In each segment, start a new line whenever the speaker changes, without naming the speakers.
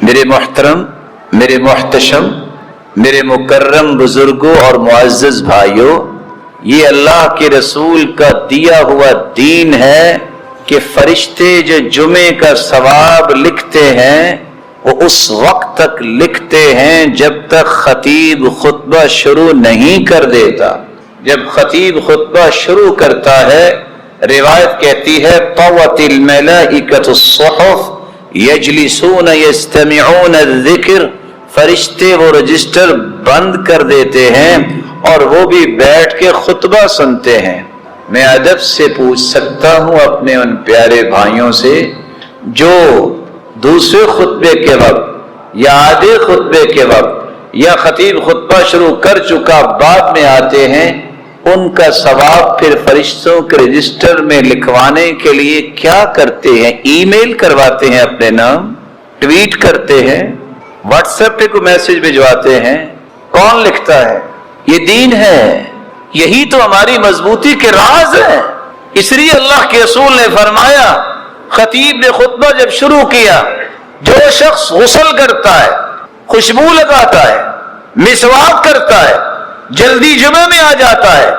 میرے محترم، میرے محتشم، میرے مکرم بزرگوں اور معزز بھائیوں، یہ اللہ کے رسول کا دیا ہوا دین ہے کہ فرشتے جو جمعے کا ثواب لکھتے ہیں وہ اس وقت تک لکھتے ہیں جب تک خطیب خطبہ شروع نہیں کر دیتا۔ جب خطیب خطبہ شروع کرتا ہے، روایت کہتی ہے طوت الملائکۃ الصحف یجلسون یستمعون الذکر، فرشتے وہ رجسٹر بند کر دیتے ہیں اور وہ بھی بیٹھ کے خطبہ سنتے ہیں۔ میں ادب سے پوچھ سکتا ہوں اپنے ان پیارے بھائیوں سے جو دوسرے خطبے کے وقت یا آدھے خطبے کے وقت یا خطیب خطبہ شروع کر چکا بعد میں آتے ہیں، ان کا ثواب پھر فرشتوں کے رجسٹر میں لکھوانے کے لیے کیا کرتے ہیں؟ ای میل کرواتے ہیں اپنے نام، ٹویٹ کرتے ہیں، واٹس ایپ پہ کوئی میسج بھجواتے ہیں۔ کون لکھتا ہے؟ یہ دین ہے، یہی تو ہماری مضبوطی کے راز ہے۔ اس لیے اللہ کے رسول نے فرمایا، خطیب نے خطبہ جب شروع کیا، جو شخص غسل کرتا ہے، خوشبو لگاتا ہے، مسواک کرتا ہے، جلدی جمعے میں آ جاتا ہے،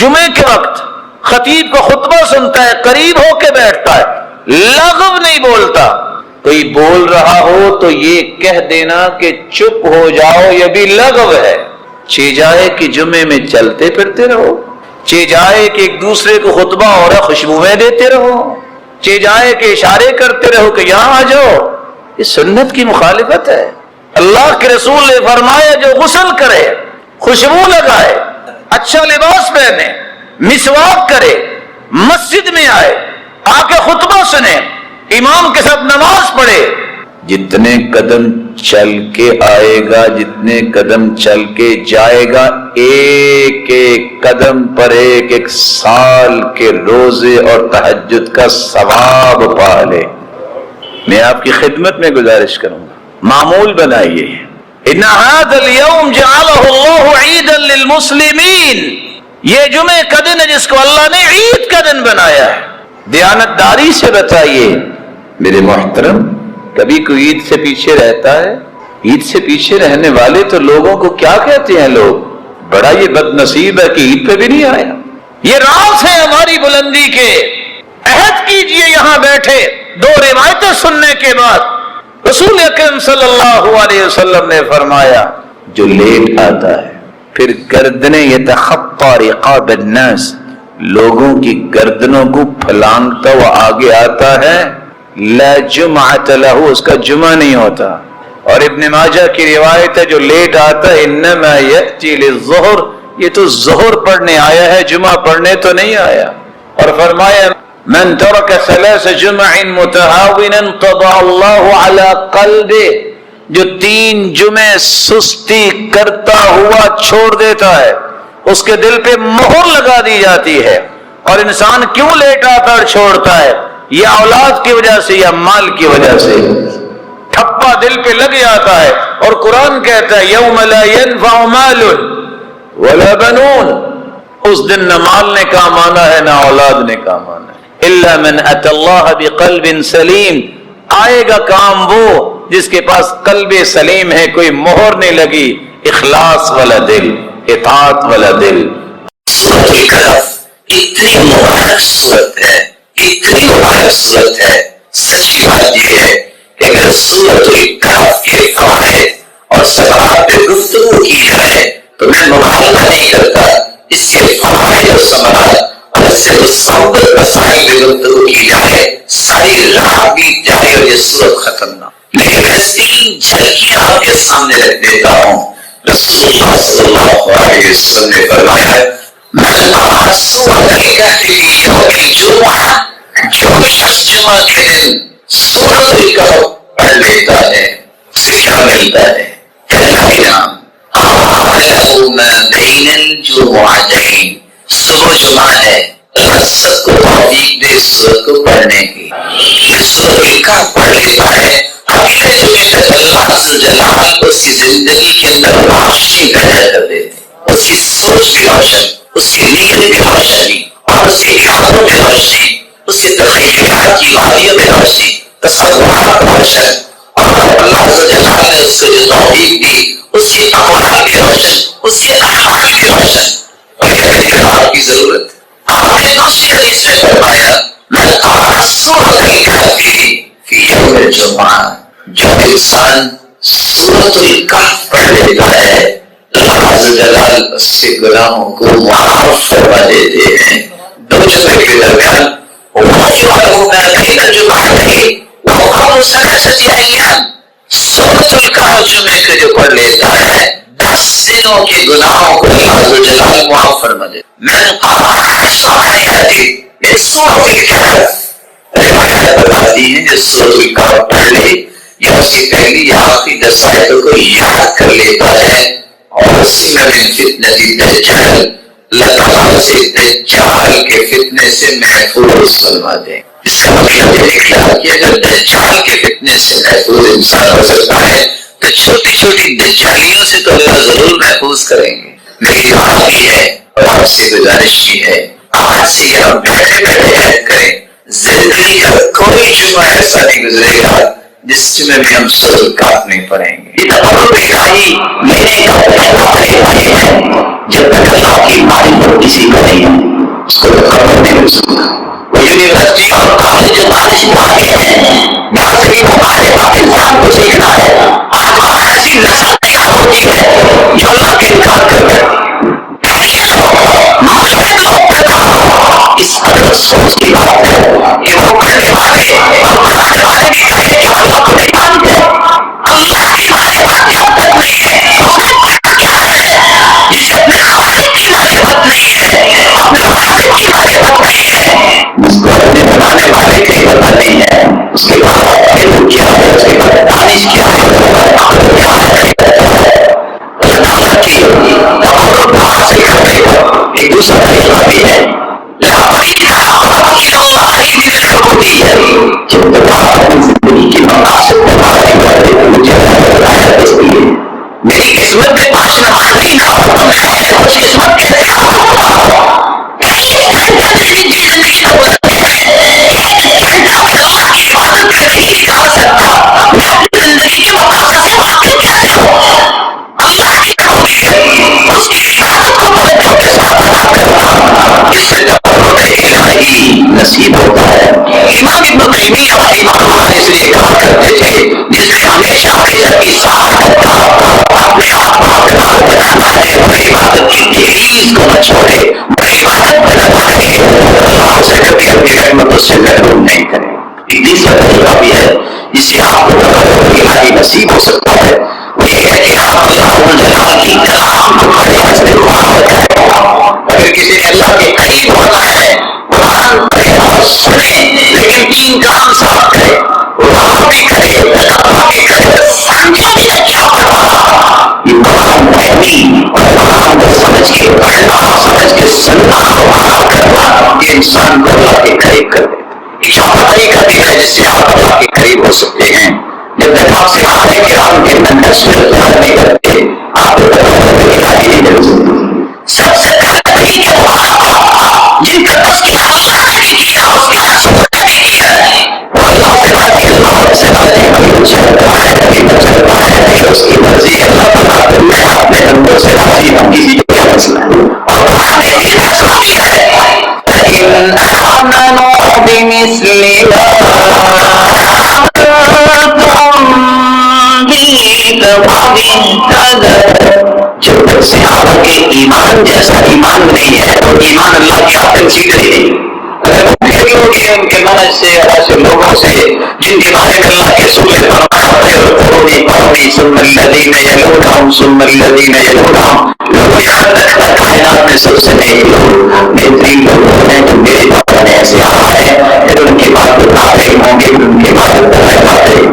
جمعے کے وقت خطیب کو خطبہ سنتا ہے، قریب ہو کے بیٹھتا ہے، لغو نہیں بولتا۔ کوئی بول رہا ہو تو یہ کہہ دینا کہ چپ ہو جاؤ، یہ بھی لغو ہے۔ چہ جائے کہ جمعے میں چلتے پھرتے رہو، چہ جائے کہ ایک دوسرے کو خطبہ اور خوشبوئیں دیتے رہو، چہ جائے کہ اشارے کرتے رہو کہ یہاں آ جاؤ، یہ سنت کی مخالفت ہے۔ اللہ کے رسول نے فرمایا جو غسل کرے، خوشبو لگائے، اچھا لباس پہنے، مسواک کرے، مسجد میں آئے، آ کے خطبہ سنے، امام کے ساتھ نماز پڑھے، جتنے قدم چل کے آئے گا، جتنے قدم چل کے جائے گا، ایک ایک قدم پر ایک ایک سال کے روزے اور تہجد کا ثواب پا لے۔ میں آپ کی خدمت میں گزارش کروں گا، معمول بنائیے۔ ان هذا اليوم جعله الله عيدا للمسلمين، یہ جمعے کا دن ہے جس کو اللہ نے عید کا دن بنایا ہے۔ دیانتداری سے بتائیے میرے محترم، کبھی کوئی عید سے پیچھے رہتا ہے؟ عید سے پیچھے رہنے والے تو لوگوں کو کیا کہتے ہیں لوگ؟ بڑا یہ بد نصیب ہے کہ عید پہ بھی نہیں آیا۔ یہ راز ہے ہماری بلندی کے۔ عہد کیجئے یہاں بیٹھے، دو روایتیں سننے کے بعد رسول اکرم صلی اللہ علیہ وسلم نے فرمایا، جو لیٹ آتا ہے پھر گردنیں یتخطی رقاب الناس، لوگوں کی گردنوں کو پھلانگتا ہوا آگے آتا ہے، لا جمعۃ لہ، اس کا جمعہ نہیں ہوتا۔ اور ابن ماجہ کی روایت ہے جو لیٹ آتا ہے انما یأتی للظہر، یہ تو ظہر پڑھنے آیا ہے، جمعہ پڑھنے تو نہیں آیا۔ اور فرمایا من ترک ثلاث جمع متہاونا طبع اللہ علی قلبہ، جو 3 جمعے سستی کرتا ہوا چھوڑ دیتا ہے اس کے دل پہ مہر لگا دی جاتی ہے۔ اور انسان کیوں لیٹ آتا اور چھوڑتا ہے؟ یا اولاد کی وجہ سے یا مال کی وجہ سے، ٹھپا دل پہ لگ جاتا ہے۔ اور قرآن کہتا ہے یوم لا ينفع مال ولا بنون، اس دن نہ مال نے کام آنا ہے نہ اولاد نے کام آنا ہے۔ الا من اتى الله بقلب سلیم، آئے گا کام وہ جس کے پاس قلب سلیم ہے، کوئی مہر نہیں لگی، اخلاص والا دل، اطاعت والا دل۔
سورۃ الکہف اتنی مبارک سورت ہے، اتنی مبارک صورت ہے، سچی بات یہ ہے کہ اگر سورۃ الکہف کے فوائد اور ثمرات پہ گفتگو کی جائے تو میں مبالغہ نہیں کرتا، اس کے فوائد اور ثمرات اور اس سے مصوبت مسائل پہ گفتگو کی جائے ساری رات بیت جائے اور یہ سورت ختم نہ۔ لیکن میں 3 جھلکیاں آپ کے سامنے رکھ دیتا ہوں۔ رسول اللہ صلی اللہ علیہ وسلم نے فرمایا من قرأ سورۃ الکہف فی یوم الجمعہ، جو شخص جمعہ کے دن سورۃ الکہف پڑھ لیتا ہے اسے کیا ملتا ہے؟ انعام له ما بین الجمعتین، صبح جمعہ ہے، اللہ سب کو توفیق دے سورت کو پڑھنے کی۔ سورۃ الکہف پڑھ لیتا ہے، اگلے جمعے تک اللہ عز و جلال اس کی زندگی کے اندر روشنی پیدا کر دیتے، اس کی سوچ بھی روشن، اس کی نیت بھی روشنی، اور اس کے ارادوں میں روشنی، اس کے تخیلات کی وادیوں میں روشنی، تصورات روشن، اور اللہ عز و تحریف دی، اس کے اقوال بھی روشن، اس کے اعمال بھی روشن. اور یہ آپ کی ضرورت. آپ نے دوسری حدیث میں فرمایا من قرأ سورۃ الکہف فی یوم الجمعہ، جو انسان سورۃ الکہف پڑھ لیتا ہے اللہ عز و جلال اس کے گناہوں کو معاف فرما دیتے ہیں. دو جمعے کے درمیان سورۃ الکہف جمعے کو جو پڑھ لیتا ہے 10 دنوں کے گناہوں کو اللہ عز و جلال معاف فرما دیتے. من قرأ سورۃ الکہف، روایت بتاتی ہے جو سورۃ الکہف پڑھ لے یا اس کی پہلی یا آخری 10 آیتوں کو یاد کر لیتا ہے اور اسی میں فتنہ دجال، اللہ تعالیٰ سے دجال کے فتنے سے محفوظ فرما دیں. اس کا مطلب یہ نکلا کہ اگر دجال کے فتنے سے محفوظ انسان ہو سکتا ہے تو چھوٹی چھوٹی دجالیوں سے تو اللہ ضرور محفوظ کریں گے. میری بات بھی ہے اور آپ سے گزارش بھی ہے، آج سے یہاں بیٹھے بیٹھے عہد کریں زندگی کا کوئی جمعہ ایسا نہیں گزرے گا جس جمعے میں ہم سورۃ الکہف نہیں پڑھیں گے. یہ تقرب الہی میرے ہے، جب تک اللہ کی معرفت کسی کو نہیں ہے اس کو تقرب نہیں مل سکتا. وہ یونیورسٹی اور کالج پڑھاتے ہیں، جہاں سے بھی ہمارے پاکستان کو سیکھنا ہے. آج وہاں ایسی نسل تیار ہوتی ہے جو اللہ کے انکار کر کر اس قدر سوچ کی بات ہے کہ وہ پڑھنے والے اور پڑھانے والے بھی کہیں جو اللہ کو نہیں مانتے. اللہ کی معرفت جب تک نہیں ہے اس کیا ہے جسے اپنے خالق کی معرفت نہیں ہے، اپنے خالق کی معرفت نہیں ہے، جس کو اپنے بنانے والے کی پتہ نہیں ہے، اس کے بعد علم کیا ہے، اس کے بعد دانش کیا ہے، عقل کیا ہے. اللہ تعالیٰ کی تقرب حاصل کرنے کا ایک دوسرا طریقہ بھی ہے. زندگی کی مقاصد میری قسمت میں پاس نماز نہیں نہ ہو تو میں خوش قسمت کیسے زندگی کا عبادت نکال سکتا. میں اپنی زندگی کے مقاصد سے واقف کیسے ہوں؟ اللہ کی توفیق اس کی عبادت کو توجہ کے ساتھ ادا کرنا، اس سے الہی نصیب ہوتا ہے. امام ابن تیمیہ رحمہ اللہ اس لیے کہا کرتے تھے جس نے ہمیشہ کی ساتھ اپنے آپ کو بنانا ہے، بڑی عبادت کی تحریر کو نہ چھوڑے، بڑی عبادت بنا رہے، اللہ سے کبھی اپنی رحمت سے محروم نہیں کرے. ایک تیسرا طریقہ بھی ہے جس سے آپ کو الہی نصیب ہو سکتا ہے، وہ یہ ہے کہ آپ اللہ کی کلام کو پڑھنے سے محبت کریں. اگر کسی نے اللہ کے قریب ہونا ہے قرآن پڑھے اور سنے، لیکن 3 کام صاف کرے، قرآن بھی کرے، تلاوت بھی کرے، سمجھے بھی نہ کیا پڑھا. یہ قرآن پڑھنی اور قرآن کو سمجھ کے پڑھنا، سمجھ کے سننا اور کرنا یہ انسان کو اللہ کے قریب کر دے. ایک چوتھا طریقہ بھی ہے جس سے آپ اللہ کے قریب ہو سکتے ہیں. جب تک آپ سے آنے کے رام کے اندر صورت نہیں کرتے آپ کو نہیں مل سکتی. سب سے پہلے جن کا تذکرہ اللہ نے بھی کیا اس کے رسول نے بھی کیا ہے وہ اللہ سے بات کی اللہ سے باتیں کبھی چلتا ہے کبھی نہ چلتا ہے، نہیں اس کی مرضی ہے. اللہ تعالیٰ میں اپنے بندوں سے راضی ہوں، کسی کو کیا مسئلہ ہے. اور قرآن نے بھی فیصلہ بھی ہے إِنْ آمَنُوا بِمِثْلِ مَا جب تک صحابہ کے ایمان جیسا ایمان نہیں ہے تو ایمان اللہ کی حاکم سی نہیں. اگر پھر لوگ ان کے منج سے ایسے لوگوں سے جن کے بارے میں اللہ کے رسول نے فرمایا ثم الذین یلونہم ثم الذین یلونہم، لوگ یہاں تک کائنات میں سب سے نیک لوگ بہترین لوگ ہیں جو میرے بابا نے ایسے آ ہے پھر ان کے بعد بتاتے ہوں گے، ان کے بعد بتاتے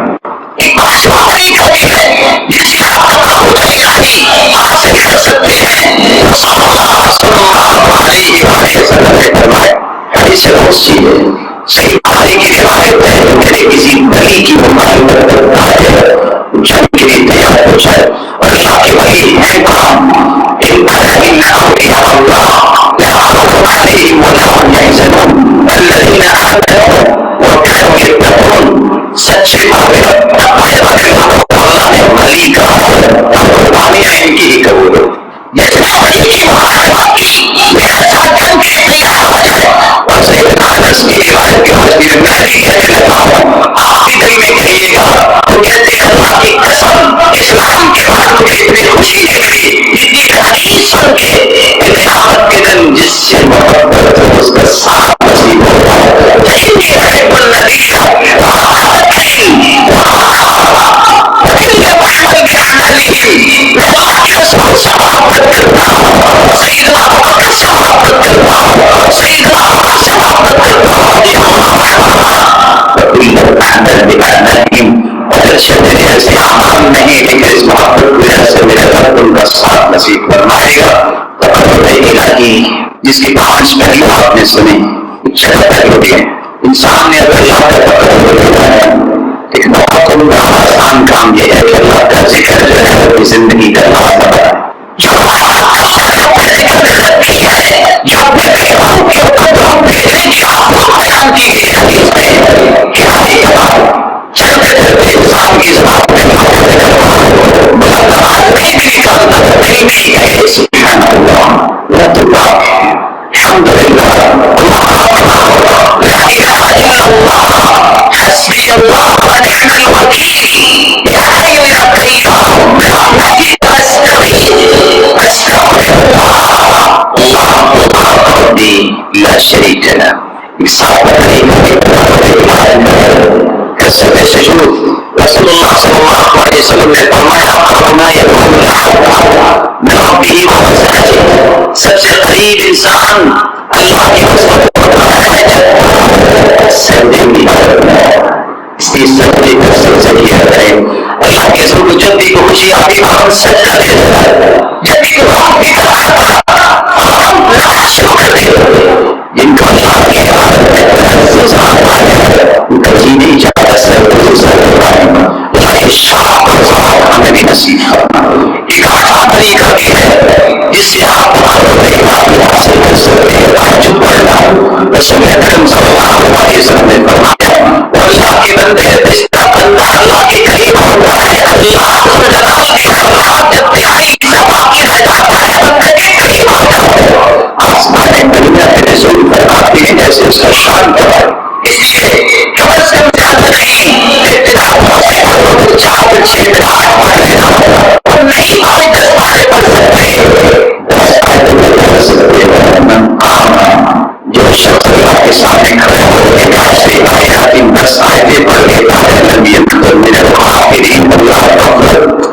ایک بات ہے جس کی آپ سے کر سکتے ہیں. رسول اللہ صلی اللہ علیہ وسلم نے فرمایا حدیث قدسی ہے، صحیح بخاری کی روایت ہے، میرے کسی ولی کی مخالفت کرتا ہے جنگ کے لیے تیار ہو جائے اور اللہ کے ولی ہیں کام ان اولیاء اللہ لا خوف علیہم ولا هم يحزنون الذین آمنوا وكانوا يتقون. سچے تقوی والے لوگوں کو اللہ نے ولی کہا ہے. سے محبت ہو اس کا ساتھ نصیب ہوتا ہے. ایسے عام نہیں لیکن اس محبت کی وجہ سے میرے رب ان کا ساتھ نصیب فرمائے گا. الہی جس کی 5 پہلو آپ نے سنے 6 پہلو بھی ہیں. انسان نے اگر اللہ کا پکڑ ہو جاتا ہے ایک بہت عمدہ آسان کام یہ ہے کہ اللہ کا ذکر جو ہے اپنی زندگی کا راستہ ہے. جو لا شريك له صعب كسر السجود. رسول الله صلى الله عليه وسلم نے فرمایا ما يكون من ربه وسجده. سب سے قریب انسان اللہ کی عظمت سجدے میں اس لیے سجدے کا سلسلہ ہے. اللہ کے رسول کو جب بھی خوشی آتی ہے ہم سجدہ دیتا ہے. جب بھی ہم بھی جن کو اللہ کی ان کا جی نہیں چاہتا ہمیں بھی نصیب کرنا. ایک آسان طریقہ بھی ہے جس سے آپ حاصل کر سکتے ہیں. رسول اکرم صلی اللہ علیہ وسلم نے فرمایا اللہ کے بندے بندہ اللہ کے قریب ہوتا ہے. اللہ جب تیاری آسمان دنیا کے رسول پر آتے ہیں جیسے اس کا شان ہے. اس لیے کم از کم زیادہ نہیں جو شخص اللہ کے سامنے کھڑے ہوتے ہیں 10 آیتیں پڑھ کے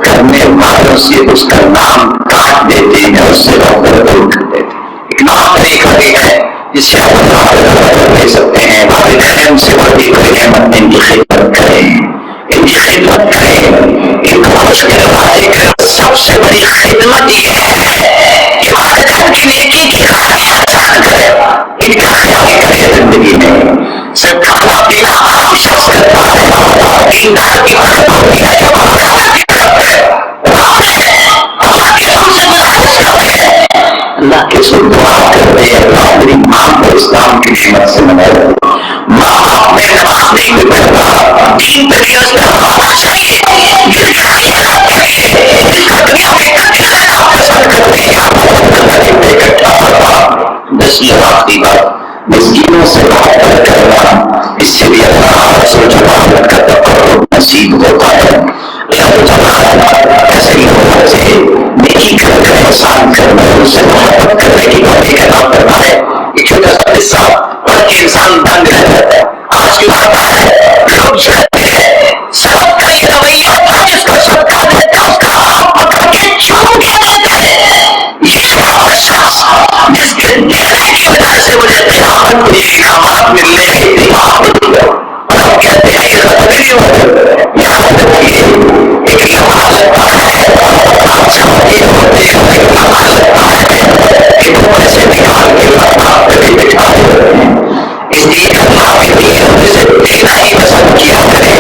کرنے والوں سے اس کا نام کاٹ دیتے ہیں اس سے غفلت دور کر دیتے ہیں. ایک نام طریقہ بھی ہے جس سے آپ لے سکتے ہیں. والدین ان سے بڑی کوئی نعمت ان کی خدمت کریں, ان کی خدمت کریں. ان کو خوش کرنے سب سے بڑی خدمت یہ ہے کہ والدین کی نیکی کی خواہش آسان کرے. ان کا خیال کرے زندگی میں. صرف کھانا پینا عام شخص کرتا ہے. دیندار کی مدد ہوتی ہے جو اللہ کے سر دعا کرتے ہیں اللہ میری ماں کو اسلام کی خدمت سے مدد. ماں باپ میں نماز نہیں پڑھتا دین پر بھی اس کا ہونا چاہیے. دس یہ آخری بات مسکینوں سے محبت کرنا اس سے بھی اللہ رسول جماعت کا تقرب نصیب ہوتا ہے. ایسے ہی ہونا چاہیے نیکی کر کر احسان کرنا اس سے محبت کرنے کی بات یہ کہنا کرنا ہے. ایک چھوٹا سا قصہ پڑھ کے انسان دنگ رہ جاتا ہے. آج کی بات ہے لوگ چاہتے ہیں سب کا یہ رویہ تھا جس کا سب کا دیتا اس کا آپ پکڑ کے چوم کے دیتے ہیں. یہ شخص جس کے دینے کی وجہ سے مجھے قیامت کے انعامات ملنے کی دیوار اور ہم کہتے ہیں یہ خطری ہو یاد رکھیے ایک لمحہ لگتا ہے آپ چاہتے ہوتے ہیں ایک لمحہ لگتا ہے کہ وہ ایسے نکال کے آپ کبھی بٹھا ہوتے ہیں. اس لیے اللہ کے لیے ہم اسے دینا ہی پسند کیا کریں.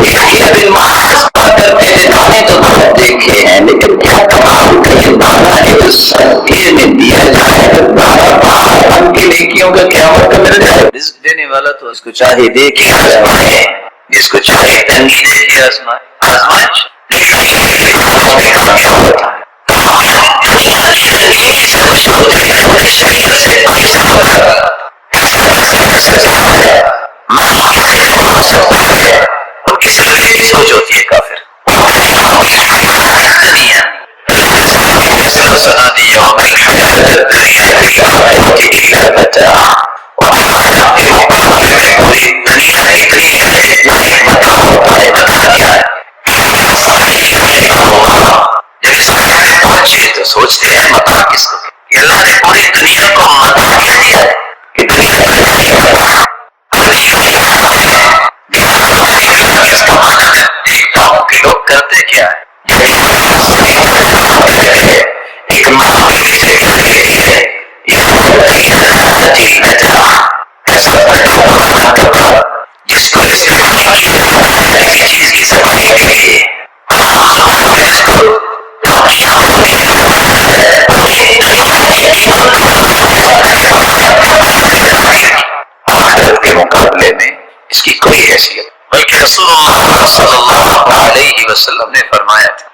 یہ دن ماس کرتے دکھانے تو بہت دیکھے ہیں لیکن کیا کمال کا یہ دانا ہے جو سب میں دیا جائے تو دانا باہر ہم کی نیکیوں کا قیامت مل جائے.
رزق دینے والا تو اس کو چاہے دے کے
آزمائے
جس کو چاہے تنگی دے کے آزمائے. آزمائش سوچ ہوتی ہے کافر دنیا سنا دیا کرتے کیا ہے؟
ایک ماں بیٹے سے کر رہی ہے جس کو اس چیز کی صفائی کے لیے
کے مقابلے میں اس کی کوئی حیثیت، بلکہ رسول اللہ صلی اللہ علیہ وسلم نے فرمایا تھا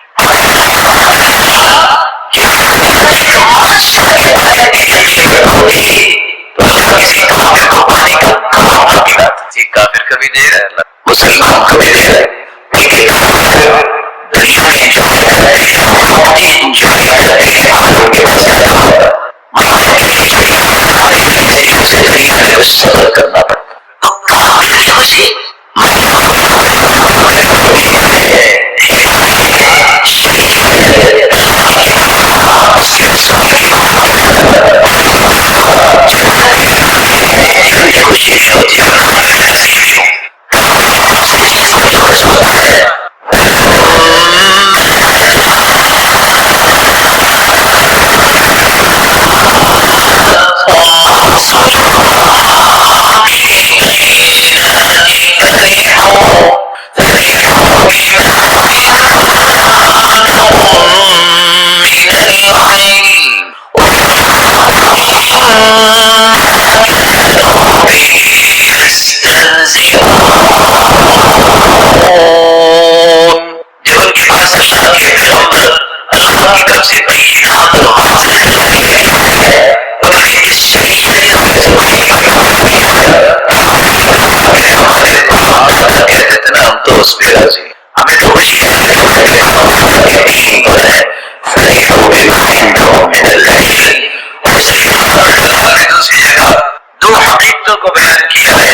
کافر کبھی دے رہا ہے اللہ،
مسلمان کو بھی دے رہا ہے، لیکن دنیا میں جو صبر کرنا پڑتا تو کافر خوشی ہمیں تو دوسری جگہ دو حقیقتوں کو بیان کیا ہے،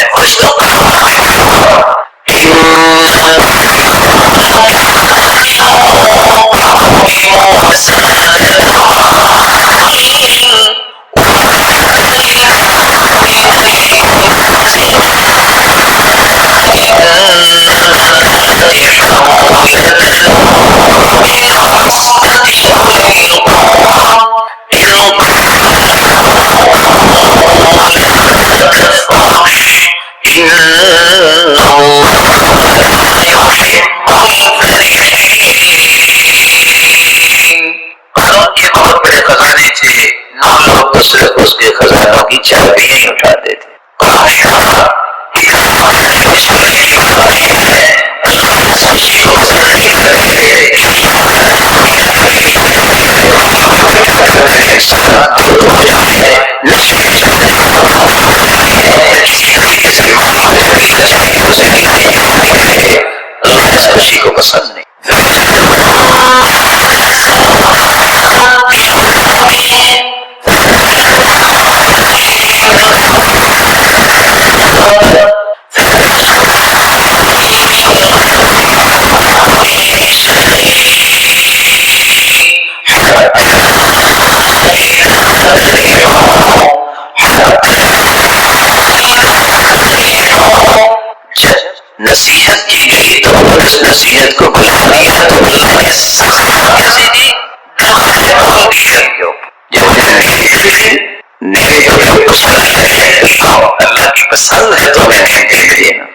صرف اس کے خزانوں کی چابی نہیں اٹھاتے تھے، اس خوشی کو پسند نہیں۔ نصیحت کی گئی تو اس نصیحت کو بلا دیا تو اللہ نے سخت کیسے دی؟ اللہ کی پسند ہے تو میں نے دے دینا۔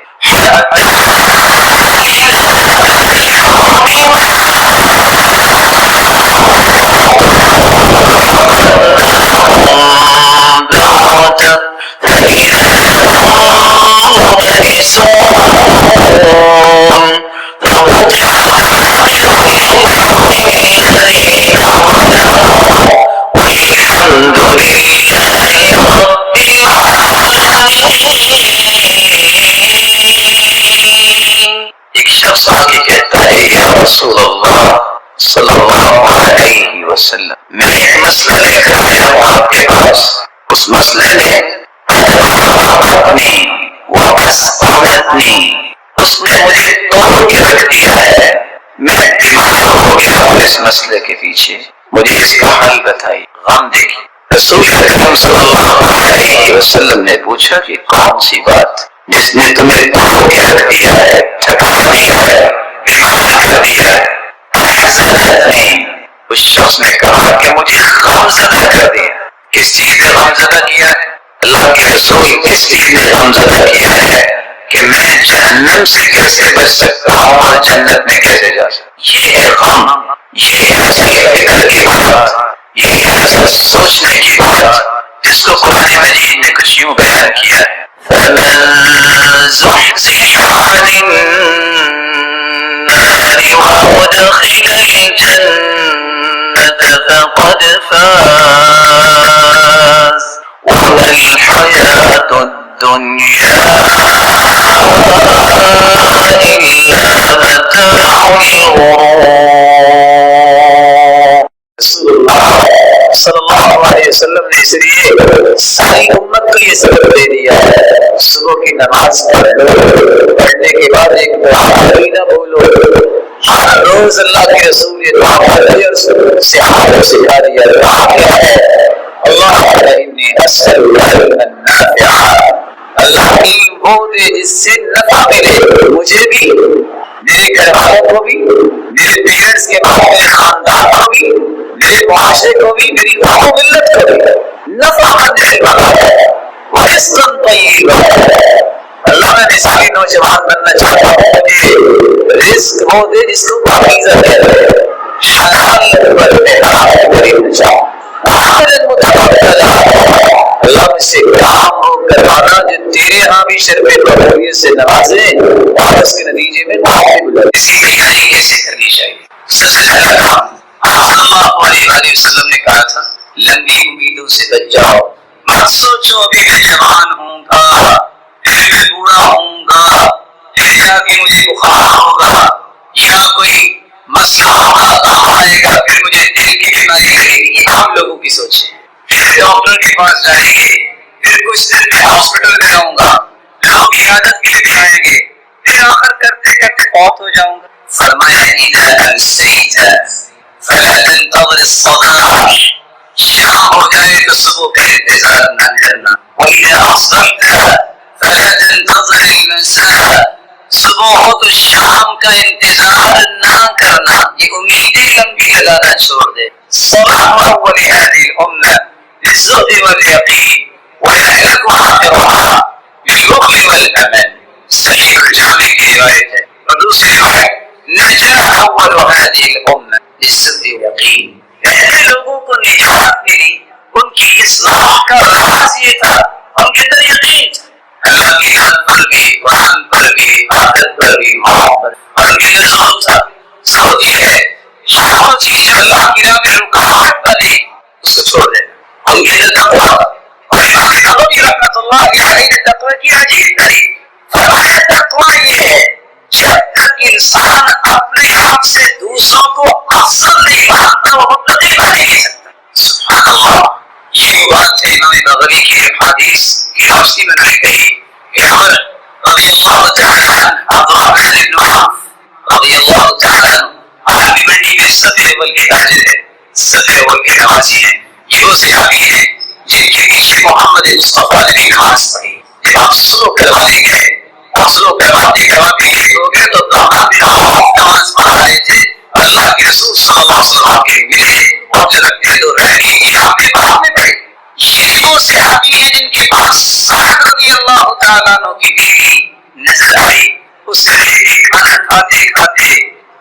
ایک شخص آگے کہتا ہے یا رسول اللہ صلی اللہ علیہ وسلم، میں ایک مسئلہ لے کر آیا ہوں آپ کے پاس، اس مسئلے نے اس نے مجھے توڑ کے رکھ دیا ہے، میں بیمار ہو گیا ہوں اس مسئلے کے پیچھے، مجھے اس کا حل بتائی۔ غم دیکھیے، رسول اکرم صلی اللہ علیہ وسلم نے پوچھا کہ کون سی بات جس نے تمہیں توڑ کے رکھ دیا ہے، تھکا دیا ہے، بیمار کر دیا ہے؟ حضرت نے اس شخص نے کہا کہ مجھے غمزدہ کر دیا. کس چیز نے غمزدہ کیا ہے؟ اللہ کے رسول کس چیز نے غمزدہ کیا ہے کہ میں جہنم سے کیسے بچ سکتا ہوں اور جنت میں کیسے جا سکتا ہوں. یہ ہے غم، یہ ہے اصل فکر کی بات، یہ ہے اصل سوچنے کی بات، جس کو قرآن مجید نے کچھ یوں بیان کیا ہے. فَمَن زُحْزِحَ عَنِ النَّارِ وَأُدْخِلَ الْجَنَّةَ فَقَدْ فَازَ وَمَا الْحَيَاةُ الدُّنْيَا إِلَّا مَتَاعُ الْغُرُورِ. رسول اللہ صلی اللہ علیہ وسلم نے اس لیے ساری امت کو یہ سبق دے دیا ہے، صبح کی نماز پڑھ لو، پڑھنے کے بعد ایک دعا نہ بولو. ہر روز اللہ کے رسول یہ دعا پڑھتے اور صحابہ کو سکھا دیا. دعا کیا ہے؟ اللہم انی اسألک علما نافعا. اللہ علم وہ دے جس سے نفع ملے، مجھے بھی، میرے گھر والوں کو بھی، میرے پیرنٹس کے بعد میرے خاندان کو بھی، میرے معاشرے کو بھی، میری قوم و ملت کو بھی نفع مند علم ہے. ورزقا طیبا. اللہ میں مثالی نوجوان بننا چاہتا ہوں، مجھے رزق وہ دے جس کو پاکیزہ کہتے ہیں، حلال پر حرام غریب نہ چاہوں. اللہ مجھ سے کام ہو کروانا جو تیرے ہاں بھی شرف قبولیت سے نوازے اور اس کے نتیجے میں اسی کی تیاری کیسے کرنی چاہیے. سب سے پہلا کام آپ صلی اللہ علیہ وسلم نے کہا تھا، لمبی امیدوں سے بچ جاؤ. مت سوچو ابھی میں جوان ہوں گا، پھر میں بوڑھا ہوں گا، پھر جا کے مجھے بخار ہوگا یا کوئی مسئلہ ہوگا کام آئے گا، پھر مجھے دل کی بیماری لگے گی. یہ عام لوگوں کی سوچ ہے. پھر ڈاکٹر کے پاس جائیں گے، پھر کچھ دن میں ہاسپٹل میں رہوں گا، لوگ عیادت کے لیے آئیں گے، پھر آخر کرتے کرتے فوت ہو جاؤں گا. فرمایا اذا امسیت فلا تنتظر الصباح. شام ہو جائے تو صبح کا انتظار نہ کرنا. واذا اصبحت فلا تنتظر المساء. صبح ہو تو شام کا انتظار نہ کرنا. یہ امیدیں لمبی لگانا چھوڑ دے. صبح ولهذه الامه بالزهد واليقين ويهلك آخرها بالبخل والامل. صحیح جامع کی روایت ہے. اور دوسری روایت نجا اول هذه الامه بالزهد واليقين. پہلے لوگوں کو نجات ملی، ان کی اصلاح کا راز یہ تھا، ان کے اندر یقین تھا. اللہ کی یاد پر بھی، قرآن پر بھی، عادت پر بھی، ماں پر، اور ان کے اندر ضرور تھا. ضرور یہ ہے جو چیز جو اللہ کی راہ میں رکاوٹ بنے اس کو چھوڑ دینا. ان کے اندر تقویٰ تھا. اور امام نووی رحمۃ اللہ علیہ نے تقویٰ کی عجیب تعریف فرمایا. تقویٰ یہ ہے جب تک انسان اپنے آپ سے دوسروں کو افضل نہیں مانتا وہ متقی بن نہیں سکتا. سبحان اللہ. یہ وہ بات ہے امام بغوی کی حدیث کی روشنی میں نے کہی کہ عمر رضی اللہ تعالی عنہ، عبد الرحمن بن عوف رضی اللہ تعالی عنہ عربی منڈی میں سب اول کے تاجر ہیں، سب اول کے نمازی ہیں. یہ وہ صحابی ہیں جن کے پیچھے محمد مصطفیٰ نے بھی نماز پڑھی. جب آپ سلوک کروانے گئے، آپ سلوک کرواتے یہ ہو گئے تو عبدالرحمن بن عوف نماز پڑھا رہے تھے. اللہ کے رسول صلی اللہ علیہ وسلم کے ملے اور جو رکھتے تو رہ گئی کہ آپ نے بعد میں پڑھی. یہ وہ صحابی ہیں جن کے پاس سعد رضی اللہ تعالیٰ عنہ کی بیوی نظر آئی. اس سے کھانا کھاتے کھاتے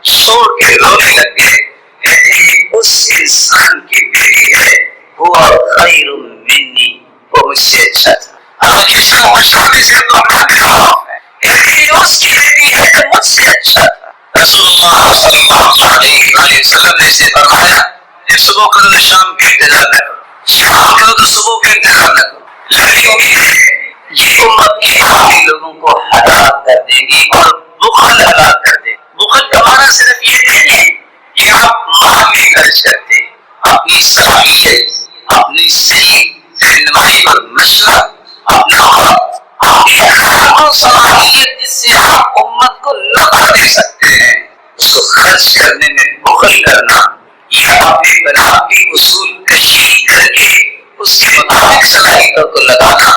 چھوڑ کے رونے لگ گئے. کہتے اس انسان کی بیوی ہے وہ خیر منی، وہ مجھ سے اچھا تھا. اللہ کے رسول مشہور سے عبدالرحمن بن عوف ہے، کہتے اس کی بیوی ہے تو مجھ سے اچھا تھا. رسول اللہ صلی اللہ علیہ وسلم نے اسے فرمایا جب صبح کرو تو شام کا انتظار نہ کرو، شام کرو تو صبح کا انتظار نہ کرو. لمبی امید ہے یہ امت کے حامی لوگوں کو ہلاک کر دے گی اور بخل ہلاک کر دے گی. بخل کا معنی صرف یہ نہیں ہے کہ آپ مال میں خرچ کرتے، اپنی صلاحیت، اپنی صحیح رہنمائی پر مشورہ، اپنا وقت، اپنی صلاحیت جس سے آپ امت کو نفع دے سکتے ہیں اس کو خرچ کرنے میں بخل کرنا، یا اپنے بنا کے اصول کشی کر کے اس کے مطابق صلاحیتوں کو لگانا،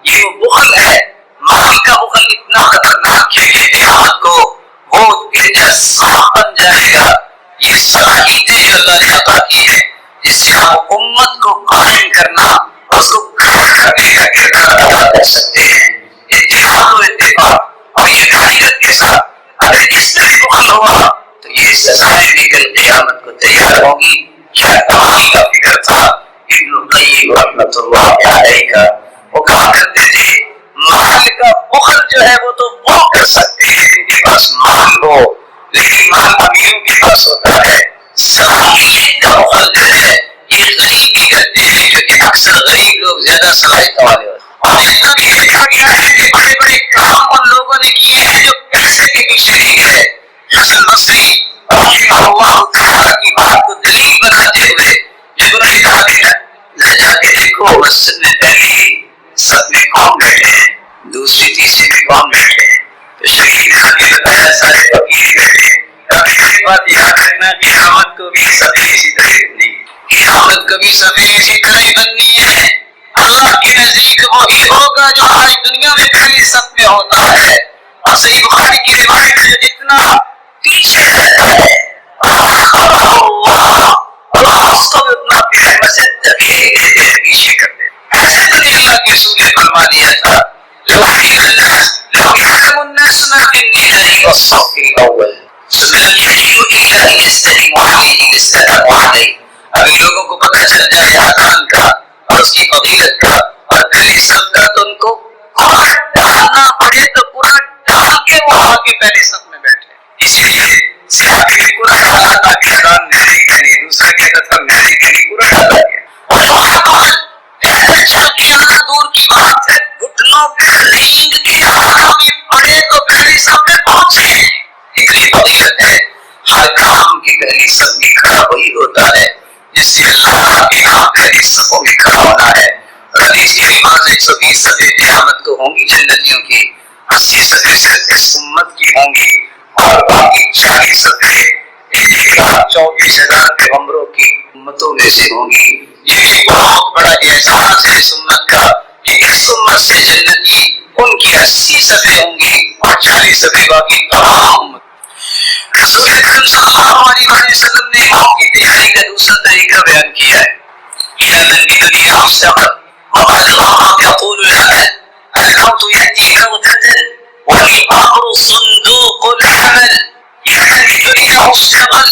یہ وہ بخل ہے. مال کا بخل اتنا خطرناک ہے کہ قیامت کو وہ گنجا صاف بن جائے گا. یہ صلاحیت نے عطا کی ہے، جس سے آپ امت کو قائم کرنا اور اس کو کھڑا کرنے کا کردار ادا کر سکتے ہیں۔ اتحاد و اتفاق اور یکایت کے ساتھ اگر اس میں بخل ہوا تو یہ سزائیں بھی کل قیامت کو تیار ہوں گی۔ کیا کمال کا فکر تھا ابن القیم رحمۃ اللہ علیہ کا، وہ کہا کرتے تھے مال کا بخل جو ہے وہ تو وہ کر سکتے ہیں جن کے پاس مال ہو، لیکن مال امیروں کے پاس ہوتا ہے۔ صلاحیت کا بخل جو ہے یہ غریب ہی کرتے ہیں، کیونکہ اکثر غریب لوگ زیادہ صلاحیت والے ہوتے ہیں۔ اور اتنا بھی دیکھا گیا ہے کہ بڑے بڑے کام ان لوگوں نے کیے ہیں جو پیسے کے پیچھے نہیں گئے۔ حسن بصری رحمہ اللہ تعالیٰ کی بات کو دلیل بناتے ہوئے جب انہوں نے کہا کہ نہ جا کے دیکھو مسجد میں پہلی سب میں کون بیٹھے ہیں، دوسری تیسری میں کون بیٹھے ہیں، تو شہید نے آگے بتایا سارے فقیر بیٹھے ہیں۔ ابھی ایک بات یاد رکھنا، قیامت کو بھی سبھی اسی طرح بننی ہے، قیامت کو بھی سبھی اسی طرح بننی ہے۔ اللہ کے نزدیک وہی ہوگا جو آج دنیا میں پہلی صف میں ہوتا ہے، اور صحیح بخاری کی روایت ہے جتنا پیچھے رہتا ہے اللہ اس کو اتنا رحمت سے دبیے پیچھے کر دے۔ ایسے تو نہیں اللہ کے رسول نے فرما دیا تھا لو يعلم الناس ما في النهار والصف الاول ثم لم يجدوا الا ان يستلموا عليه استلموا عليه۔ اگر لوگوں کو پتہ چل جائے اذان کا اور اس کی فضیلت کا اور پہلی صف کا تو ان کو پورا ڈالنا پڑے تو پورا ڈال کے وہ آگے پہلی صف میں بیٹھے۔ اسی لیے صحابی نے پورا ڈالا تھا کہ اذان میں نے کہنی، دوسرا کہتا تھا میں نے کہنی، پورا ڈالا گیا۔ اور پیدل چل کے آنا دور کی بات ہے، گھٹنوں پہ رینگ کے آنا بھی پڑے تو پہلی صف میں پہنچے۔ اتنی فضیلت ہے، ہر کام کی پہلی صف میں کھڑا وہی ہوتا ہے جس سے اللہ کے یہاں پہلی صفوں میں کھڑا ہونا ہے۔ حدیث کی نماز 120 صفیں قیامت کو ہوں گی جنتیوں کی، 80 صفیں صرف اس امت کی ہوں گی اور باقی 40 صفیں 24,000 پیغمبروں کی امتوں میں سے ہوں گی۔ یہ بھی بہت بڑا اعزاز ہے اس امت کا کہ اس امت سے جنتی ان کی 80 صفیں ہوں گی اور 40 صفیں باقی تمام۔ رسول اکرم صلی اللہ علیہ وسلم نے موت کی تیاری کا دوسرا طریقہ بیان کیا ہے۔ إلى من بدنيا مستقر وقد الغرب يقول العمل الموت يأتي بغتة والقبر صندوق العمل إلى من بدنيا مستقر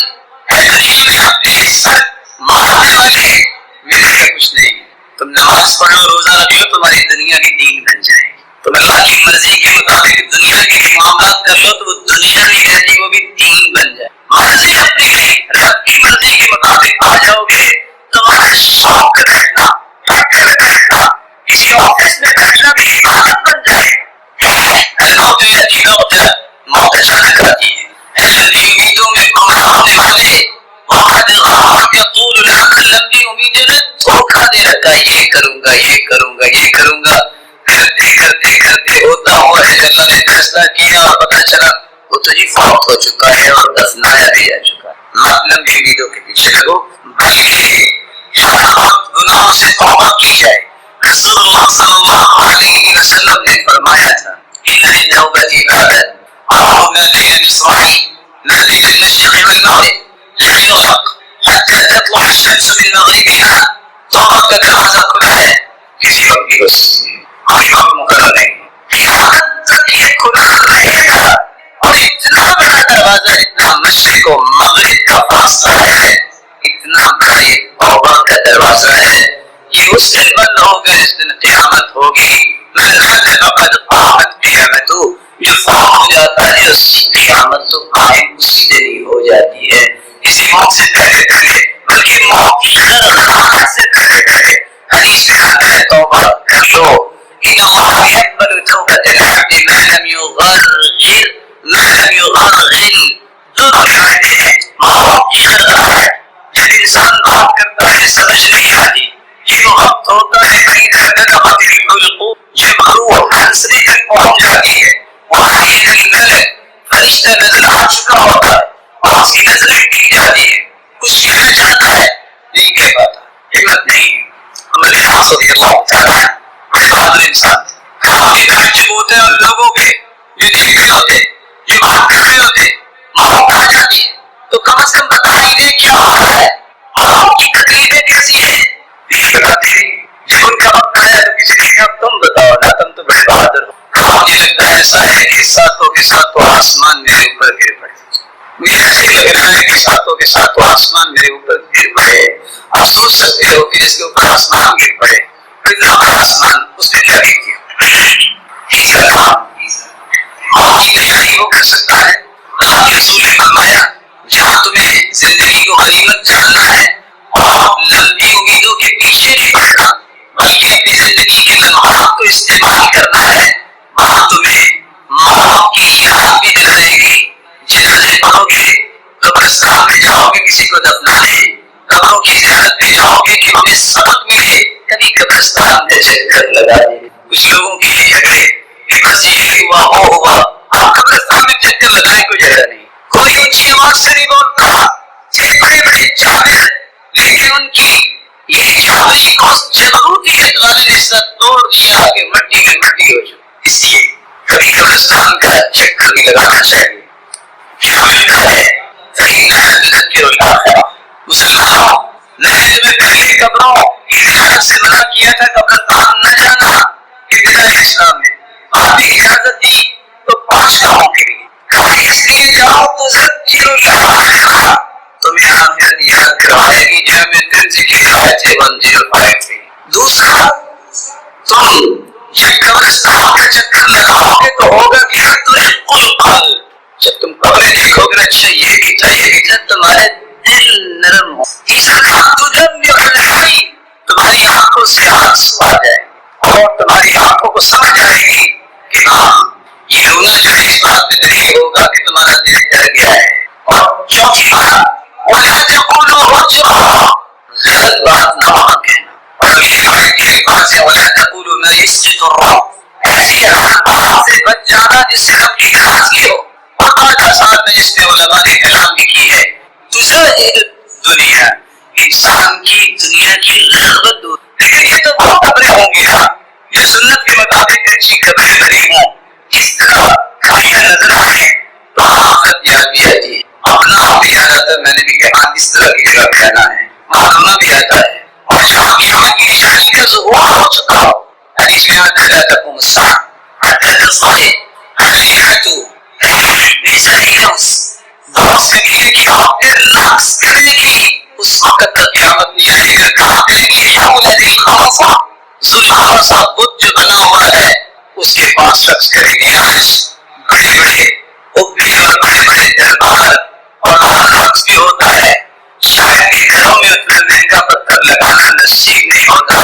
دنیا میں اپنی عزت مارنے والے میرے لیے کچھ نہیں، تم نماز پڑھو روزہ رکھو تمہاری دنیا کی دین بن جائے گی، تم اللہ کی مرضی کے مطابق دنیا کے معاملات کر لو تو وہ دنیا نہیں رہتی وہ بھی دین بن جائے۔ مرضی اپنی نہیں، رب کی مرضی کے مطابق آ جاؤ گے، تمہارا شوق بیٹھنا، پکڑ بیٹھنا، کسی آفس میں بیٹھنا بھی عبادت بن جائے۔ الموت یأتی بغتة، موت اچانک آتی ہے۔ لمبی امیدوں میں گمراہ ہونے والے وقد الغرب يقول العمل، لمبی امیدیں نے دھوکہ دے رکھا ہے، یہ کروں گا یہ کروں گا یہ کروں گا، کرتے کرتے کرتے ہوتا ہوا ہے اللہ نے فیصلہ کیا اور پتہ چلا وہ تو جی فوت ہو چکا ہے اور دفنایا بھی جا چکا ہے۔ مت لمبی امیدوں کے پیچھے لگو، بلکہ ہر وقت گناہوں سے توبہ کی جائے۔ رسول اللہ صلی اللہ علیہ وسلم نے فرمایا تھا ان للتوبة بابا أراه ما بين مصراعيه ما بين المشرق والمغرب لا يغلق حتى تطلع الشمس من مغربها۔ توبہ کا دروازہ کھلا ہے، کسی وقت بھی ہو سکتی ہے، کوئی وقت مقرر نہیں، قیامت تک یہ کھلا رہے گا۔ اور اتنا بڑا دروازہ جتنا مشرق و مغرب کا فاصلہ ہے اتنا بڑا یہ توبہ کا دروازہ ہے۔ یہ اس دن بند ہوگا جس دن قیامت ہوگی۔ من مات فقد قامت قیامتہ، جو فوت ہو جاتا ہے اسی قیامت تو قائم اسی دن ہی ہو جاتی ہے، کسی موت سے پہلے پہلے، بلکہ موت کی خرخراہٹ سے پہلے پہلے۔ حدیث میں آتا ہے توبہ کر لو، ان اللہ يقبل توبة العبد ما لم يغرغر ما لم يغرغر۔ دو روایتیں ہیں، موت کی خرخراہٹ، جب انسان بات کرتا ہے سمجھ نہیں آتی، یہ وقت ہوتا ہے فإذا بلغت الحلقوم، جب روح ہنسنے تک پہنچ جاتی ہے، وحید الملک، فرشتہ نظر آ چکا ہوتا ہے اور اس کی نظریں ٹک جاتی ہے، کچھ کہنا چاہتا ہے نہیں کہہ پاتا، ہمت نہیں۔ عمر بن العاص رضی اللہ تعالیٰ عنہ بڑے بہادر انسان تھے، کافی تعجب ہوتے ہیں ان لوگوں کے جو دیکھ رہے ہوتے، جو بات کر رہے ہوتے، موت آ جاتی ہے تو کم از کم بتا ہی دے کیا ہو رہا ہے۔ کہ ساتوں کے ساتھ آسمان میرے اوپر گر پڑے. آپ سوچ سکتے ہو کہ جس کے اوپر آسمان گر پڑے اتنا بڑا آسمان اس پہ کیا بیتی ہو. موت کی تیاری وہ کر سکتا ہے. اللہ کے رسول نے فرمایا جہاں تمہیں زندگی کو غنیمت جاننا ہے اور لمبی امیدوں کے پیچھے نہیں پڑنا بلکہ اپنی زندگی کے لمحات کو استعمال کرنا ہے وہاں تمہیں موت کی یاد بھی دلائے گی. جنازے پڑھو گے قبرستان میں جاؤ گے کسی کو دفنانے قبروں کی زیارت پہ جاؤ گے کہ ہمیں سبق ملے کبھی قبرستان میں چکر لگا دے. کچھ لوگوں کی یہ جگہ کہ بس یہ ہوا وہ ہوا آپ قبرستان میں چکر لگائے کوئی جگہ نہیں. کوئی اونچی آواز سے نہیں بولتا تھے بڑے بڑے جابر لیکن ان کی یہ جابری کو جبروتیت والے نے سب توڑ دیا کہ مٹی میں مٹی ہو چکی. اس لیے کبھی قبرستان کا چکر بھی لگانا چاہیے. شامل ہے صحیح تذکر الآخرہ. مسلمانوں میں نے تمہیں پہلے قبروں کی زیارت سے منع کیا تھا قبرستان نہ جانا. ابتدائی اسلام میں آپ نے اجازت دی تو 5 کاموں کے لیے کہا اس لیے جاؤ تو ذکر الآخرہ تمہیں آخرت یاد کروائے گی. جامع ترمذی کی روایت 105 تھی. دوسرا تم جب قبرستان کا چکر لگاؤ گے تو ہوگا کیا ترق القلب. جب تم قبریں دیکھو گے اچھا یہ بھی تھا تمہارے دل نرم ہو. تیسرا کام تدمع العین تمہاری آنکھوں سے آنسو آ جائے اور تمہاری آنکھوں کو سمجھ آئے گی کہ ہاں یہ رونا جو ہے اس بات میں دلیل ہوگا کہ تمہارا دل ڈر گیا ہے. اور چوتھی بات وَلَا تَقُولُوا رَجْعًا غلط بات نہ وہاں کہنا. اور اگلی آیت کے بعد سے وَلَا تَقُولُوا مَا يَسْقِطُ الرَّبُّ ایسی ہر بات سے بچ جانا جس سے رب کی ناراضگی ہو. اور آج کا سال میں جس میں علماء نے کلام بھی کی ہے تزہد دنیا انسان کی دنیا کی رغبت دور. لیکن یہ تو بہت قبریں ہوں گی نا جو سنت کے مطابق اچھی قبریں بنی ہوں اس طرح کھایا نظر آئے تو آخرت یاد بھی آتی ہے. اپنا آپ بھی یاد آتا ہے. میں نے بھی کہا اس طرح کی جگہ کہنا ہے وہاں رونا بھی آتا ہے. اور جہاں قیامت کی نشانی کا ظہور ہو چکا ہو حدیث میں آتا ہے تقوم الساعة حتى تصطلع الريحة بہت سے لیے کہ آخر رقص کرنے کی اس وقت تک قیامت نہیں آئے گا. کہا کریں گے حول ذی الخمسہ ذوالخمسہ بت جو بنا ہوا ہے اس کے پاس رقص کریں گے. آج بڑے بڑے اوپری اور بڑے بڑے دربار اور وہاں رقص بھی ہوتا ہے. شاید کہ گھروں میں اتنا مہنگا پتھر لگانا نصیب نہیں ہوتا.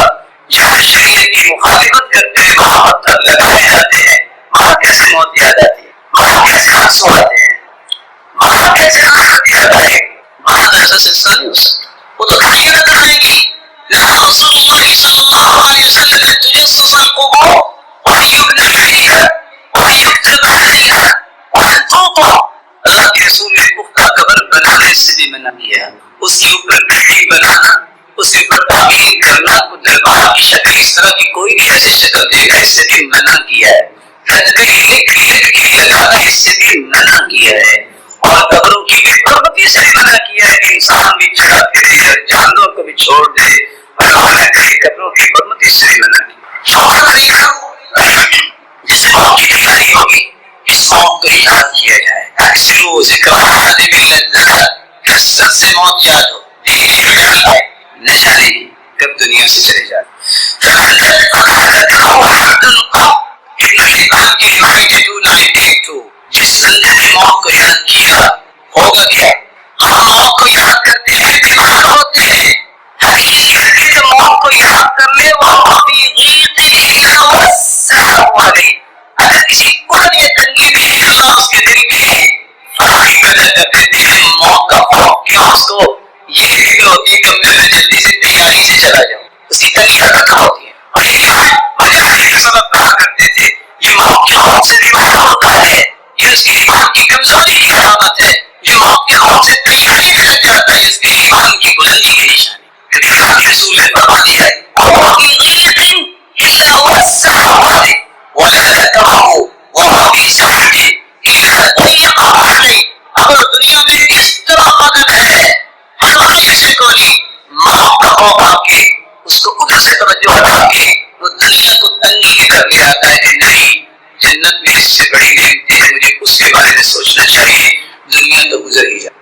جہاں شریعت کی مخالفت کرتے ہیں وہاں پتھر لگائے جاتے ہیں. وہاں کیسے موت یاد آتی ہے وہاں کیسے آنسو آتے ہیں وہاں کیسے آخرت یاد آئے گی. وہاں تو ایسا سلسلہ نہیں ہو سکتا. وہ تو کھائیے نہ کرائے گی. نہا رسول اللہ صلی اللہ علیہ وسلم نے تجسس القبور وَيُبْنَ عَلَيْهَا وَيُكْتَبَ عَلَيْهَا وَيَنْطُقُ. اللہ کے رسول نے پختہ قبر بنانے سے بھی منع کیا. اس کے اوپر بلڈنگ بنانا اس کے اوپر تعمیر کرنا دربار کی شکل اس طرح کی کوئی بھی ایسی شکل دے گا اس سے بھی منع کیا ہے. لکھ کے لگانا اس سے بھی منع کیا ہے. اور قبروں کی بھی قربتی سے بھی منع کیا ہے کہ انسان بھی چڑھا پھرے اور جانوروں کو بھی چھوڑ دے. اللہ نے کئی قبروں کی قربتی سے بھی منع کیا. چوتھا طریقہ جس سے موت کی تیاری ہوگی اس موت کو یاد کیا جائے. اکثر ذکر عالم اللذات کثرت سے موت یاد ہو. دیکھیے خیال ہے نہ جانے کب دنیا سے چلے جاتے. جس بندے نے موت کو یاد کیا ہوگا کیا. ہم موت کو یاد کرتے ہیں بیمار ہوتے ہیں. حقیقت ہے کہ موت کو یاد کر لے وہ اگر کسی قرآن یا تنگی بھی ہے اللہ اس کے دل میں فرائی پیدا کر دیتے ہیں. موت کا خوف کیا اس کو یہ فکر ہوتی ہے کہ میں جلدی سے تیاری سے چلا جاؤں. اس کی تنگی ختم ہوتی ہے. اور یہ مجاہد کے سبب کہا کرتے تھے یہ موت کے خوف سے بیمار ہوتا ہے یہ اس کے ایمان کی کمزوری کی علامت ہے. جو موت کے خوف سے تیاری میں لگ جاتا ہے اس کے ایمان کی بلندی کی نشانی. کیونکہ اللہ کے رسول نے فرما دیا ہے اگر دنیا میں اس طرح قدم ہے ہر سے کوئی موت کا خوف آ کے اس کو ادھر سے توجہ ہٹا کے وہ دنیا کو تنگی کی طرف لے آتا ہے کہ نہیں جنت میں اس سے بڑی نعمتیں ہیں مجھے اس کے بارے میں سوچنا چاہیے. دنیا تو گزر ہی جائے.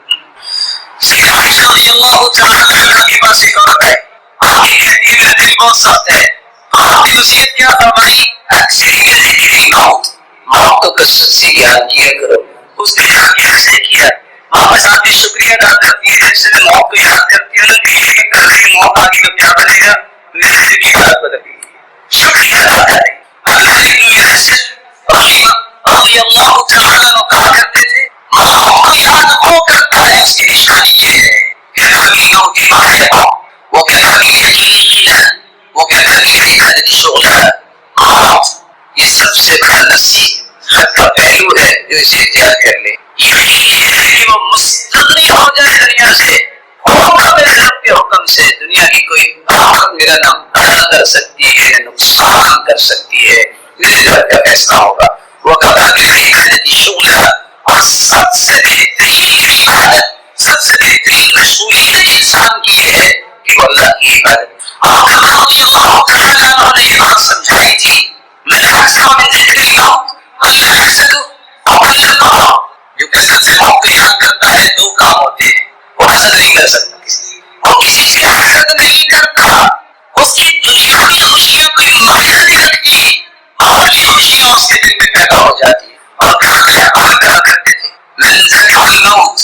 رضی اللہ تعالی عنہ کے پاس ایک عورت ہے، آپ کی کہتی ہے میرا دل بہت سخت ہے، آپ نے وصیت کیا فرمائی اکثری ذکری موت، موت کو کثرت سے یاد کیا کرو. اس نے جا کے ایسے کیا، واپس آپ نے شکریہ ادا کرتی ہے، جب سے میں موت کو یاد کرتی ہوں کہ یہ کر رہی موت آگے تو کیا بنے گا، میرے دل کی بات بدل گئی. شکریہ ادا کریں. رضی اللہ تعالیٰ عنہ کہا کرتے تھے موت کو یاد وہ کرتا ہے اس کی نشانی یہ ہے کہ نبی نو کی ماں ہے، وہ کہ نبی یقین ہے، وہ کہ نبی عبادت شغل ہے. موت یہ سب سے بڑا نصیحت کا پہلو ہے جو اسے اختیار کر لے. یقین ہے کہ وہ مستغنی ہو جائے دنیا سے، ہوگا میرے رب کے حکم سے. دنیا کی کوئی طاقت میرا نام ادا کر سکتی ہے، نقصان کر سکتی ہے، میرے رب کا فیصلہ ہوگا. وہ کہا کہ عبادت شغل ہے، اور سب سے بہترین عبادت، سب سے بہترین مشغولیت انسان کی یہ ہے کہ وہ اللہ کی عبادت. آپ رضی اللہ تعالیٰ عنہ نے یہ بات سمجھائی تھی، میں اکثر من ذکر الموت اللہ یحسد اول الموت. جو کثرت سے موت کو یاد کرتا ہے دو کام ہوتے ہیں، وہ حسد نہیں کر سکتا کسی، وہ کسی سے حسد نہیں کرتا، اس کی دنیاوی خوشیاں کوئی معنی نہیں رکھتی، آخری خوشیاں اس کے دل میں پیدا ہو جاتی ہیں. اور کہا کرتے تھے من ذکر الموت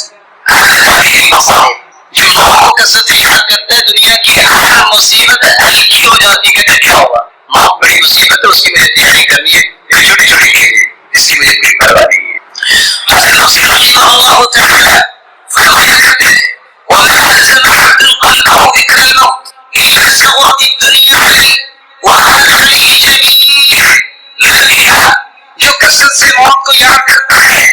هذه المصائب، جو موت کو کثرت سے یاد کرتا ہے دنیا کی ہر مصیبت ہلکی ہو جاتی ہے. کہ کیا ہوگا، موت بڑی مصیبت ہے، اس کی مجھے تیاری کرنی ہے، یہ چھوٹی چھوٹی چیزیں اس کی مجھے کوئی پرواہ نہیں ہے. حضرت رسول اللہ تعالی فرمایا کرتے تھے وَمَا أَلْزَمَ عَبْدٌ قَلْبَهُ ذِكْرَ الْمَوْتِ إِلَّا سَوَّتِ الدُّنْيَا عَلَيْهِ وَهَانَ عَلَيْهِ جَمِيعُ مَالِهَا. جو کثرت سے موت کو یاد کرتا ہے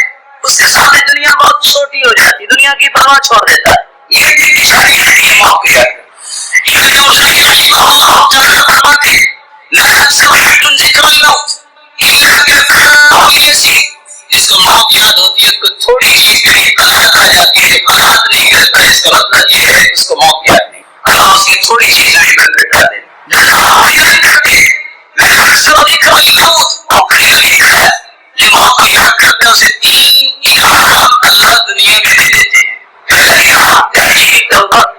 اس کے سامنے دنیا بہت چھوٹی ہو جاتی، دنیا کی پرواہ چھوڑ دیتا ہے. یہ بھی نشانی ہے کہ موت کو یاد کرتا. ابن اوزاعی رحمہ اللہ تعالی فرماتے ہیں لا يحسب عبد ذکر الموت الا كفاه يسير. جس کو موت یاد ہوتی ہے اس کو تھوڑی سی بھی قناعت آ جاتی ہے، قناعت نہیں کرتا. اس کا مطلب یہ ہے اس کو موت یاد نہیں، اللہ اس کی تھوڑی سی بھی بند کر دے. جو موت کو یاد کرتے ہیں اسے تین انعام اللہ دنیا میں دے دیتے ہیں.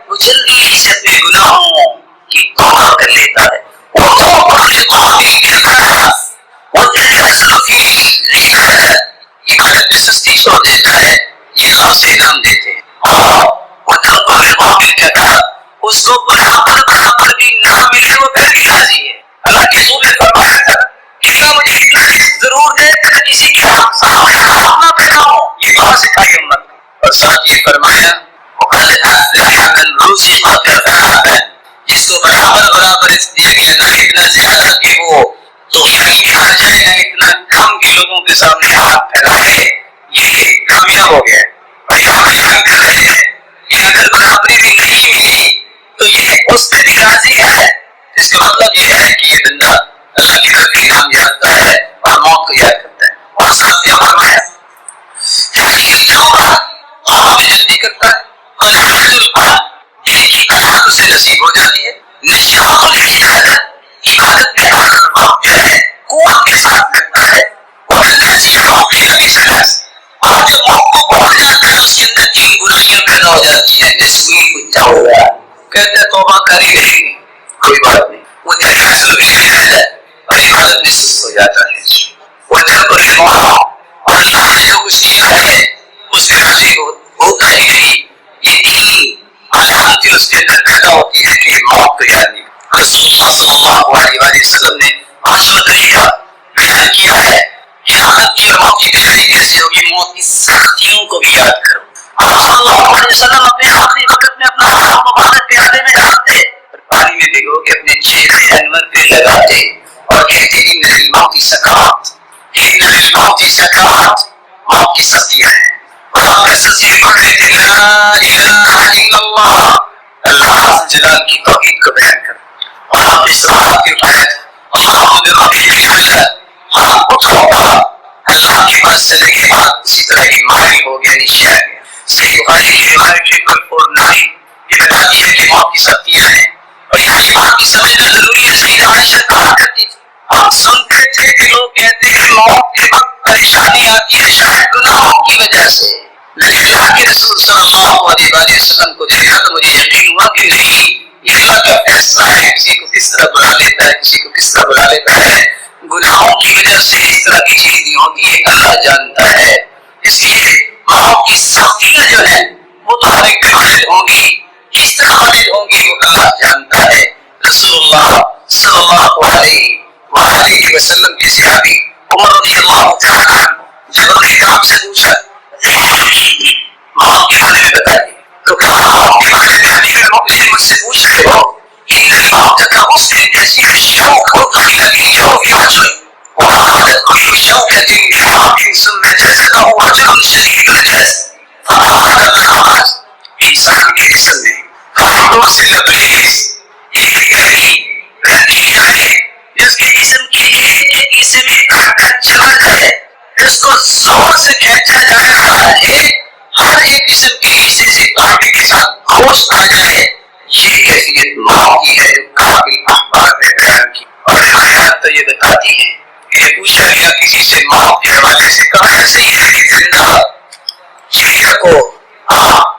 وہ جلدی سے اپنے گناہوں کی توبہ کر لیتا ہے، وہ عبادت میں سستی چھوڑ دیتا ہے، یہ اللہ اسے انعام دیتے ہیں. اور وہ کہتا اس کو برابر بھی نہ ملے وہ پھر بھی راضی ہے. اللہ کے رسول نے فرمایا تھا کہ مجھے اتنا ضرور دے کہ میں کسی کے سامنے ہاتھ نہ پھیلاؤں. یہ بات سکھائی امت کو. اور ساتھ یہ فرمایا جس کو برابر دیا گیا، نہ اتنا زیادہ کہ وہ تو میں آ جائے، نہ اتنا کم کہ لوگوں کے سامنے ہاتھ پھیلائے. یہ کامیاب ہو گیا. اور یہاں بیان کر رہے ہیں کہ اگر برابری بھی نہیں ملی تو یہ اس پہ بھی راضی ہے. اس کا مطلب یہ ہے کہ یہ بندہ اللہ کی طرف انعام یافتہ ہے اور موت کو یاد کرتا ہے. اور ساتھ یہ فرمایا جلدی کرتا ہے اور اسے نصیب ہو جاتی ہے. نشاط العبادت، عبادت میں جو ہے قوت کے ساتھ کرتا ہے. اور جو موت کو بھول جاتا ہے اس کے اندر تین برائیاں پیدا ہو جاتی ہیں. کیا ہو رہا ہے، کہتے ہیں توبہ کر ہی رہی ہے، کوئی بات نہیں. وہ اور عبادت میں سست ہو جاتا ہے. وہ جب اور اللہ نے جو کچھ کیا ہے اس سے راضی ہوتا ہی نہیں. یہ تین علامتیں اس کے اندر پیدا ہوتی ہے کہ یہ موت کو یاد نہیں. رسول اللہ صلی اللہ علیہ وسلم نے 5 طریقہ بیان کیا ہے کہ آخرت کی اور موت کی تیاری کیسے ہوگی. موت کی سختیوں کو بھی یاد کرو. آپ صلی اللہ علیہ وسلم اپنے آخری وقت میں اپنا ہاتھ مبارک پیالے میں ڈالتے اور پانی میں بھگو کے اپنے چہرے انور پہ لگاتے اور کہتے ان للموت سکرات، ان للموت سکرات. موت کی سختیاں ہیں. اور آپ کے سلسلے پڑھ رہے تھے لا الہ الا اللہ، اللہ جلال کی توحید کو بیان کر. اور آپ اس رات کی روایت اللہ برحمتہ تعالی ہم اٹھو اللہ کے پاس چلے کے بعد اسی طرح ایمان ہو گیا، نیچے آ گیا. صحیح بخاری کی روایت 449 یہ بتاتی ہے کہ موت کی سختیاں ہیں. اور یہ بات کی سمجھنا ضروری ہے. سیدہ عائشہ کہا کرتی تھی ہم سنتے تھے کہ لوگ کہتے ہیں موت کے وقت پریشانی آتی ہے شاید گناہوں کی وجہ سے، لیکن اللہ کے رسول صلی اللہ علیہ وسلم کو دیکھا تو مجھے یقین ہوا کہ نہیں، یہ اللہ کا فیصلہ ہے، کسی کو کس طرح بلا لیتا ہے، کسی کو کس طرح بلا لیتا ہے۔ گناہوں کی وجہ سے اس طرح کی چیز نہیں ہوتی ہے، اللہ جانتا ہے۔ اس لیے ماں کی سختیاں جو ہیں وہ تو ہر ایک پہ وارد ہوں گی، کس طرح وارد ہوں گی وہ اللہ جانتا ہے۔ رسول اللہ صلی اللہ علیہ وآلہ وسلم کے صحابی عمر رضی اللہ تعالیٰ عنہ جب انہوں نے کام سے پوچھا موت کے بارے میں بتائیے تو کہا موت کے بارے میں امیر المؤمنین مجھ سے پوچھ رہے ہو ان الموت كغصن يسير الشوك وقيل للجوف رجل وأخذت كل شوكة بحرق ثم جزله رجل شديد الجزم فأخذ الخراج انسان کے جسم میں کپڑوں سے لبریز ایک گہری گندگی ہے جس کے جسم کے ایک حصے میں کاٹا چلا جائے، اس کو زور سے کھینچا جائے رہا ہے، ہر ایک جسم کے حصے سے کانٹے کے ساتھ گوشت آ جائے، یہ کیفیت موت کی ہے جو کافی اخبار میں بیان کی۔ اور روایات تو یہ بتاتی ہیں کہ پوچھا گیا کسی سے موت کے حوالے سے، کہا ایسے ہی ہے کہ زندہ چڑیا کو آپ